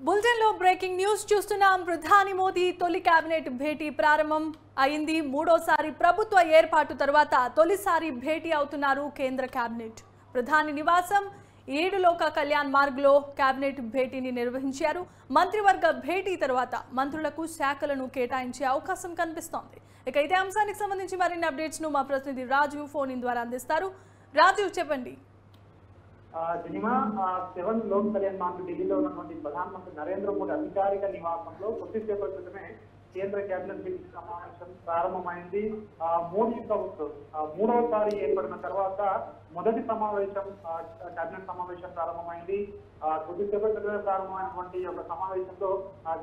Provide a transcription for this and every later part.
Bulletin లో breaking news చూస్తున్నాం. ప్రధాని మోదీ తొలి కేబినెట్ భేటీ ప్రారంభం అయింది. మూడోసారి ప్రభుత్వ ఏర్పాటు తర్వాత తొలిసారి భేటీ అవుతున్నారు కేంద్ర కేబినెట్. ప్రధాని నివాసం 7 లోక కళ్యాణ్ మార్గ్ లో కేబినెట్ భేటీని నిర్వహించారు. మంత్రివర్గ భేటీ తర్వాత మంత్రులకు శాఖలను కేటాయించే అవకాశం కనిపిస్తోంది. ఇక ఇదే అంశానికి సంబంధించి మరిన్ని అప్డేట్స్ ను మా ప్రతినిధి రాజు ఫోన్ ఇన్ ద్వారా అందిస్తారు. రాజు, చెప్పండి. సినిమా 7 లోక్ కళ్యాణ్ మార్గ్ ఢిల్లీలో ఉన్నటువంటి ప్రధానమంత్రి నరేంద్ర మోదీ అధికారిక నివాసంలో కొద్దిసేపటి క్రితమే కేంద్ర కేబినెట్ మీటింగ్ సమావేశం ప్రారంభమైంది. మోదీ ప్రభుత్వం మూడవసారి ఏర్పడిన తర్వాత మొదటి సమావేశం కేబినెట్ సమావేశం ప్రారంభమైంది. కొద్దిసేపటి క్రితమే ప్రారంభమైనటువంటి ఒక సమావేశంలో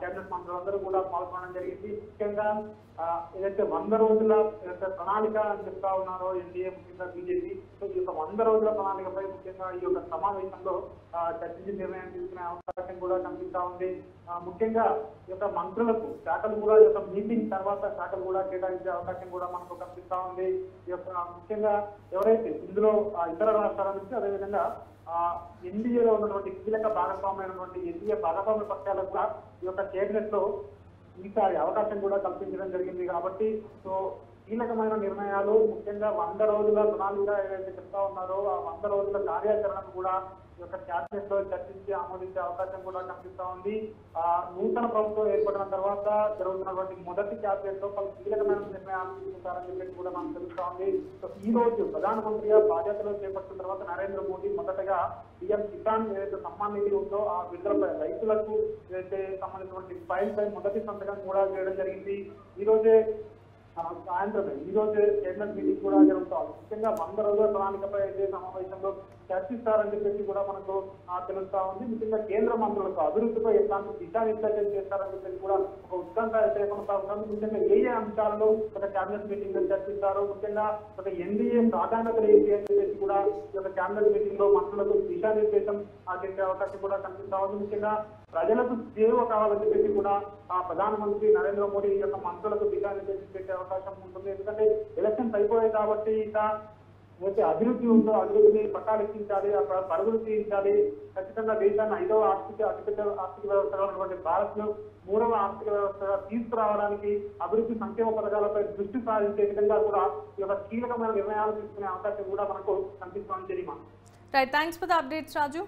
కేబినెట్ మంత్రులందరూ కూడా పాల్గొనడం జరిగింది. ముఖ్యంగా ఏదైతే 100 రోజుల ప్రణాళిక అని చెప్తా ఉన్నారో ఎన్డీఏ, ముఖ్యంగా బీజేపీ, ఈ యొక్క 100 రోజుల ప్రణాళికపై ముఖ్యంగా ఈ యొక్క సమావేశంలో చర్చించి నిర్ణయం తీసుకునే అవకాశం కూడా కనిపిస్తా ఉంది. ముఖ్యంగా ఈ యొక్క మంత్రులకు శాఖలు కూడా ఈ యొక్క మీటింగ్ తర్వాత శాఖలు కూడా కేటాయించే అవకాశం కూడా మనకు కనిపిస్తా ఉంది. ఈ యొక్క ముఖ్యంగా ఎవరైతే ఇందులో ఇతర రాష్ట్రాల నుంచి, అదేవిధంగా ఎన్డీఏలో ఉన్నటువంటి కీలక భాగస్వామైనటువంటి ఎన్డీఏ భాగస్వామ్య పక్షాలకు కూడా ఈ యొక్క కేబినెట్ లో ఈసారి అవకాశం కూడా కల్పించడం జరిగింది. కాబట్టి సో కీలకమైన నిర్ణయాలు, ముఖ్యంగా 100 రోజుల ప్రణాళిక ఏదైతే చెప్తా ఉన్నారో ఆ 100 రోజుల కార్యాచరణను కూడా ఈ యొక్క క్యాబినెట్ లో చర్చించి ఆమోదించే అవకాశం కూడా కనిపిస్తా ఉంది. నూతన ప్రభుత్వం ఏర్పడిన తర్వాత జరుగుతున్నటువంటి మొదటి క్యాబినెట్ లో పలు కీలకమైన నిర్ణయాలు తీసుకుంటారని చెప్పి కూడా మనకు తెలుస్తా ఉంది. సో ఈ రోజు ప్రధానమంత్రిగా బాధ్యతలు చేపట్టిన తర్వాత నరేంద్ర మోదీ మొదటగా పిఎం కిసాన్ ఏదైతే సమ్మాన్ నిధి ఉందో ఆ విడుదలపై రైతులకు ఏదైతే సంబంధించినటువంటి ఫైల్ పై మొదటి సంతకం కూడా చేయడం జరిగింది. ఈ రోజే సాయంత్రమే ఈ రోజు కేబినెట్ మీటింగ్ కూడా జరుగుతుంది. ముఖ్యంగా 100 రోజుల ప్రణాళికపై అయితే సమావేశంలో చర్చిస్తారని చెప్పేసి కూడా మనకు తెలుస్తా ఉంది. ముఖ్యంగా కేంద్ర మంత్రులకు అభివృద్ధిపై ఎట్లాంటి దిశానిర్దేశం చేస్తారని చెప్పేసి కూడా ఒక ఉత్కంఠ అయితే కొనసాగుతుంది. ముఖ్యంగా ఏ అంశాలను ఒక కేబినెట్ మీటింగ్ లో చర్చిస్తారు, ముఖ్యంగా ఒక ఎన్డీఏ ప్రాధాన్యతలు ఏంటి అని చెప్పేసి కూడా ఈ యొక్క కేబినెట్ మీటింగ్ లో మంత్రులకు దిశానిర్దేశం చేసే అవకాశం కూడా కనిపిస్తా ఉంది. ముఖ్యంగా ప్రజలకు సేవ కావాలని చెప్పేసి కూడా ప్రధానమంత్రి నరేంద్ర మోదీ ఈ యొక్క మంత్రులకు దిశానిర్దేశం చేసే అవకాశం ఉంటుంది. ఎందుకంటే ఎలక్షన్స్ అయిపోయాయి కాబట్టి ఇక ఏదైతే అభివృద్ధి ఉందో అభివృద్ధిని పట్టాలెక్కించాలి, పరుగులు తీయించాలి, ఖచ్చితంగా దేశాన్ని 5వ అతిపెద్ద ఆర్థిక వ్యవస్థగా ఉన్నటువంటి భారత్ ను 3వ ఆర్థిక వ్యవస్థగా తీసుకురావడానికి అభివృద్ధి సంక్షేమ పథకాలపై దృష్టి సారించే విధంగా కూడా ఈ యొక్క కీలకమైన నిర్ణయాలు తీసుకునే అవకాశం కూడా మనకు కనిపిస్తోంది. Right, thanks for the updates Raju.